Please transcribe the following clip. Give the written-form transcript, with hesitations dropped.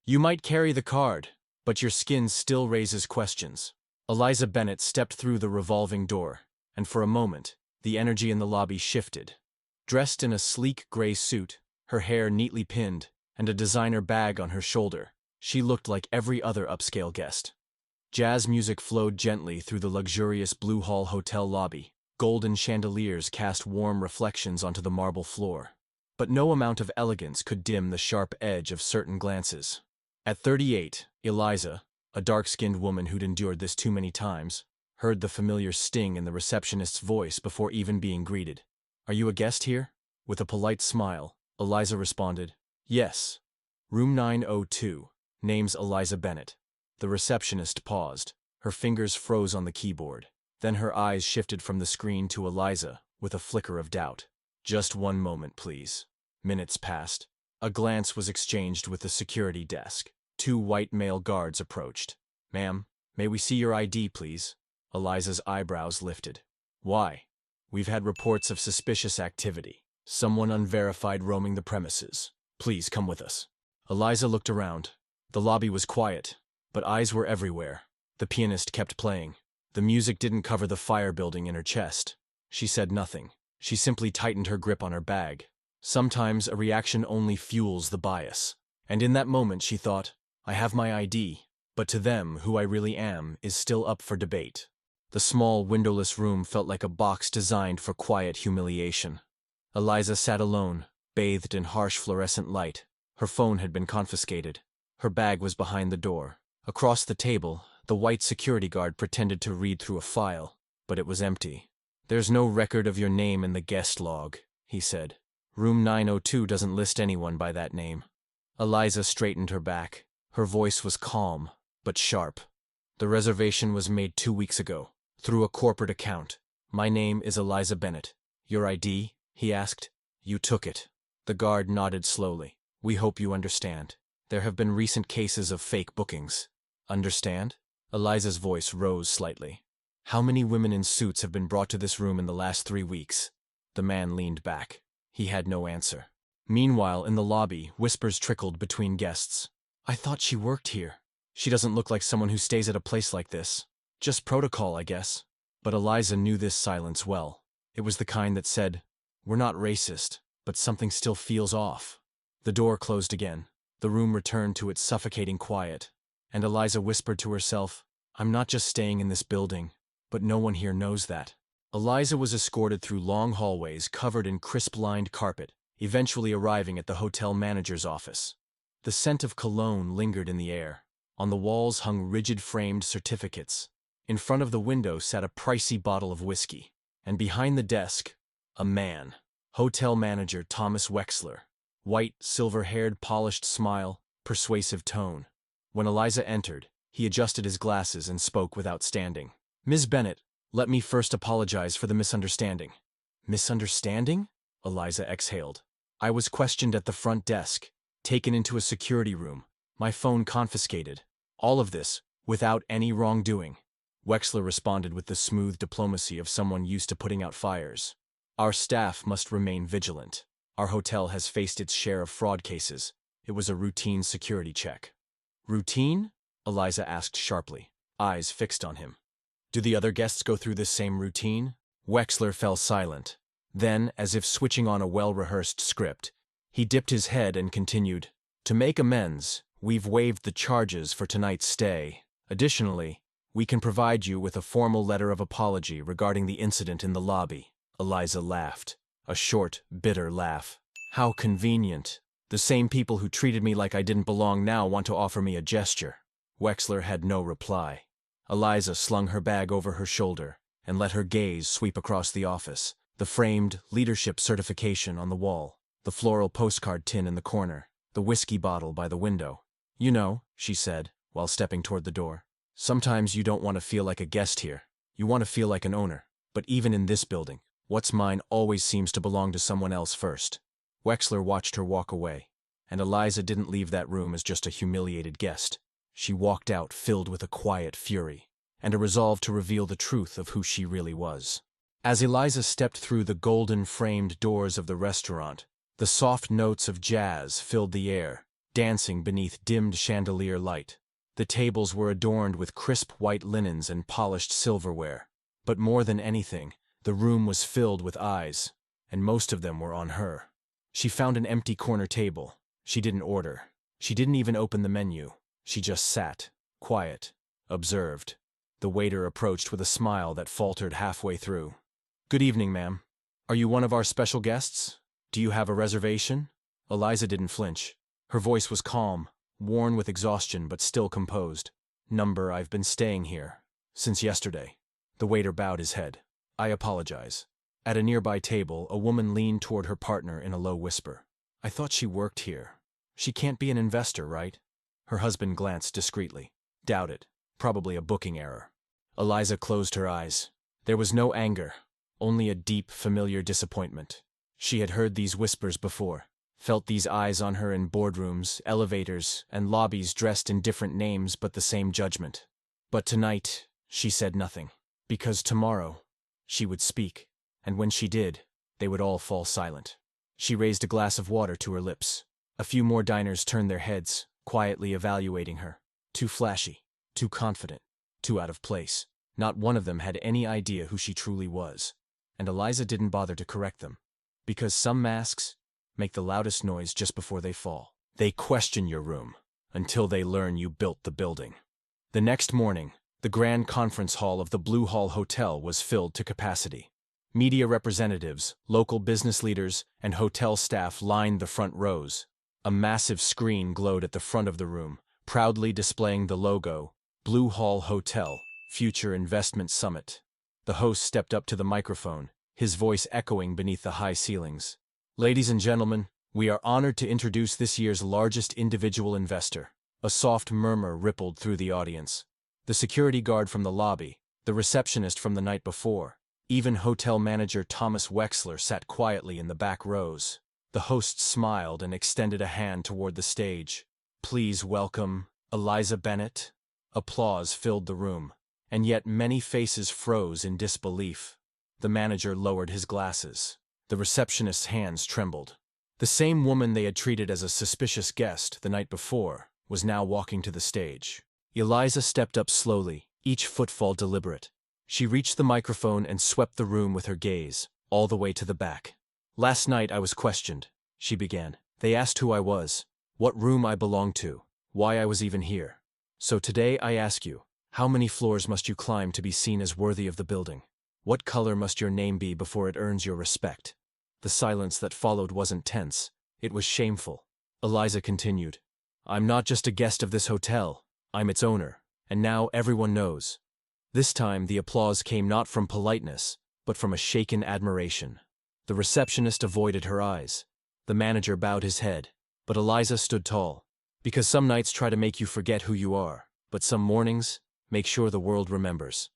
You might carry the card, but your skin still raises questions. Eliza Bennett stepped through the revolving door, and for a moment, the energy in the lobby shifted. Dressed in a sleek gray suit, her hair neatly pinned, and a designer bag on her shoulder, she looked like every other upscale guest. Jazz music flowed gently through the luxurious Blue Hall Hotel lobby. Golden chandeliers cast warm reflections onto the marble floor. But no amount of elegance could dim the sharp edge of certain glances. At 38, Eliza, a dark-skinned woman who'd endured this too many times, heard the familiar sting in the receptionist's voice before even being greeted. "Are you a guest here?" With a polite smile, Eliza responded, "Yes. Room 902. Name's Eliza Bennett." The receptionist paused. Her fingers froze on the keyboard. Then her eyes shifted from the screen to Eliza, with a flicker of doubt. "Just one moment, please." Minutes passed. A glance was exchanged with the security desk. 2 white male guards approached. "Ma'am, may we see your ID, please?" Eliza's eyebrows lifted. "Why?" "We've had reports of suspicious activity. Someone unverified roaming the premises. Please come with us." Eliza looked around. The lobby was quiet, but eyes were everywhere. The pianist kept playing. The music didn't cover the fire building in her chest. She said nothing. She simply tightened her grip on her bag. Sometimes a reaction only fuels the bias. And in that moment she thought, I have my ID, but to them who I really am is still up for debate. The small, windowless room felt like a box designed for quiet humiliation. Eliza sat alone, bathed in harsh fluorescent light. Her phone had been confiscated. Her bag was behind the door. Across the table, the white security guard pretended to read through a file, but it was empty. "There's no record of your name in the guest log," he said. "Room 902 doesn't list anyone by that name." Eliza straightened her back. Her voice was calm, but sharp. "The reservation was made 2 weeks ago, through a corporate account. My name is Eliza Bennett. Your ID?" he asked. "You took it." The guard nodded slowly. "We hope you understand. There have been recent cases of fake bookings." "Understand?" Eliza's voice rose slightly. "How many women in suits have been brought to this room in the last 3 weeks?" The man leaned back. He had no answer. Meanwhile, in the lobby, whispers trickled between guests. "I thought she worked here. She doesn't look like someone who stays at a place like this. Just protocol, I guess." But Eliza knew this silence well. It was the kind that said, "We're not racist, but something still feels off." The door closed again. The room returned to its suffocating quiet. And Eliza whispered to herself, "I'm not just staying in this building, but no one here knows that." Eliza was escorted through long hallways covered in crisp-lined carpet, eventually arriving at the hotel manager's office. The scent of cologne lingered in the air. On the walls hung rigid-framed certificates. In front of the window sat a pricey bottle of whiskey. And behind the desk, a man. Hotel manager Thomas Wexler. White, silver-haired, polished smile, persuasive tone. When Eliza entered, he adjusted his glasses and spoke without standing. "Ms. Bennett, let me first apologize for the misunderstanding." "Misunderstanding?" Eliza exhaled. "I was questioned at the front desk, taken into a security room, my phone confiscated. All of this, without any wrongdoing." Wexler responded with the smooth diplomacy of someone used to putting out fires. "Our staff must remain vigilant. Our hotel has faced its share of fraud cases. It was a routine security check." "Routine?" Eliza asked sharply, eyes fixed on him. "Do the other guests go through this same routine?" Wexler fell silent. Then, as if switching on a well-rehearsed script, he dipped his head and continued, "To make amends, we've waived the charges for tonight's stay. Additionally, we can provide you with a formal letter of apology regarding the incident in the lobby." Eliza laughed, a short, bitter laugh. "How convenient. The same people who treated me like I didn't belong now want to offer me a gesture." Wexler had no reply. Eliza slung her bag over her shoulder and let her gaze sweep across the office, the framed leadership certification on the wall, the floral postcard tin in the corner, the whiskey bottle by the window. "You know," she said, while stepping toward the door, "sometimes you don't want to feel like a guest here. You want to feel like an owner. But even in this building, what's mine always seems to belong to someone else first." Wexler watched her walk away, and Eliza didn't leave that room as just a humiliated guest. She walked out filled with a quiet fury, and a resolve to reveal the truth of who she really was. As Eliza stepped through the golden-framed doors of the restaurant, the soft notes of jazz filled the air, dancing beneath dimmed chandelier light. The tables were adorned with crisp white linens and polished silverware. But more than anything, the room was filled with eyes, and most of them were on her. She found an empty corner table. She didn't order. She didn't even open the menu. She just sat, quiet, observed. The waiter approached with a smile that faltered halfway through. "Good evening, ma'am. Are you one of our special guests? Do you have a reservation?" Eliza didn't flinch. Her voice was calm, worn with exhaustion but still composed. "Number, I've been staying here. Since yesterday." The waiter bowed his head. "I apologize." At a nearby table, a woman leaned toward her partner in a low whisper. "I thought she worked here. She can't be an investor, right?" Her husband glanced discreetly. "Doubt it. Probably a booking error." Eliza closed her eyes. There was no anger, only a deep, familiar disappointment. She had heard these whispers before, felt these eyes on her in boardrooms, elevators, and lobbies dressed in different names but the same judgment. But tonight, she said nothing, because tomorrow, she would speak, and when she did, they would all fall silent. She raised a glass of water to her lips. A few more diners turned their heads, quietly evaluating her. Too flashy, too confident, too out of place. Not one of them had any idea who she truly was. And Eliza didn't bother to correct them. Because some masks make the loudest noise just before they fall. They question your room until they learn you built the building. The next morning, the grand conference hall of the Blue Hall Hotel was filled to capacity. Media representatives, local business leaders, and hotel staff lined the front rows. A massive screen glowed at the front of the room, proudly displaying the logo, Blue Hall Hotel, Future Investment Summit. The host stepped up to the microphone, his voice echoing beneath the high ceilings. "Ladies and gentlemen, we are honored to introduce this year's largest individual investor." A soft murmur rippled through the audience. The security guard from the lobby, the receptionist from the night before, even hotel manager Thomas Wexler sat quietly in the back rows. The host smiled and extended a hand toward the stage. "Please welcome Eliza Bennett." Applause filled the room, and yet many faces froze in disbelief. The manager lowered his glasses. The receptionist's hands trembled. The same woman they had treated as a suspicious guest the night before was now walking to the stage. Eliza stepped up slowly, each footfall deliberate. She reached the microphone and swept the room with her gaze, all the way to the back. "Last night I was questioned," she began. "They asked who I was, what room I belonged to, why I was even here. So today I ask you, how many floors must you climb to be seen as worthy of the building? What color must your name be before it earns your respect?" The silence that followed wasn't tense, it was shameful. Eliza continued, "I'm not just a guest of this hotel, I'm its owner, and now everyone knows." This time the applause came not from politeness, but from a shaken admiration. The receptionist avoided her eyes. The manager bowed his head, but Eliza stood tall. Because some nights try to make you forget who you are, but some mornings make sure the world remembers.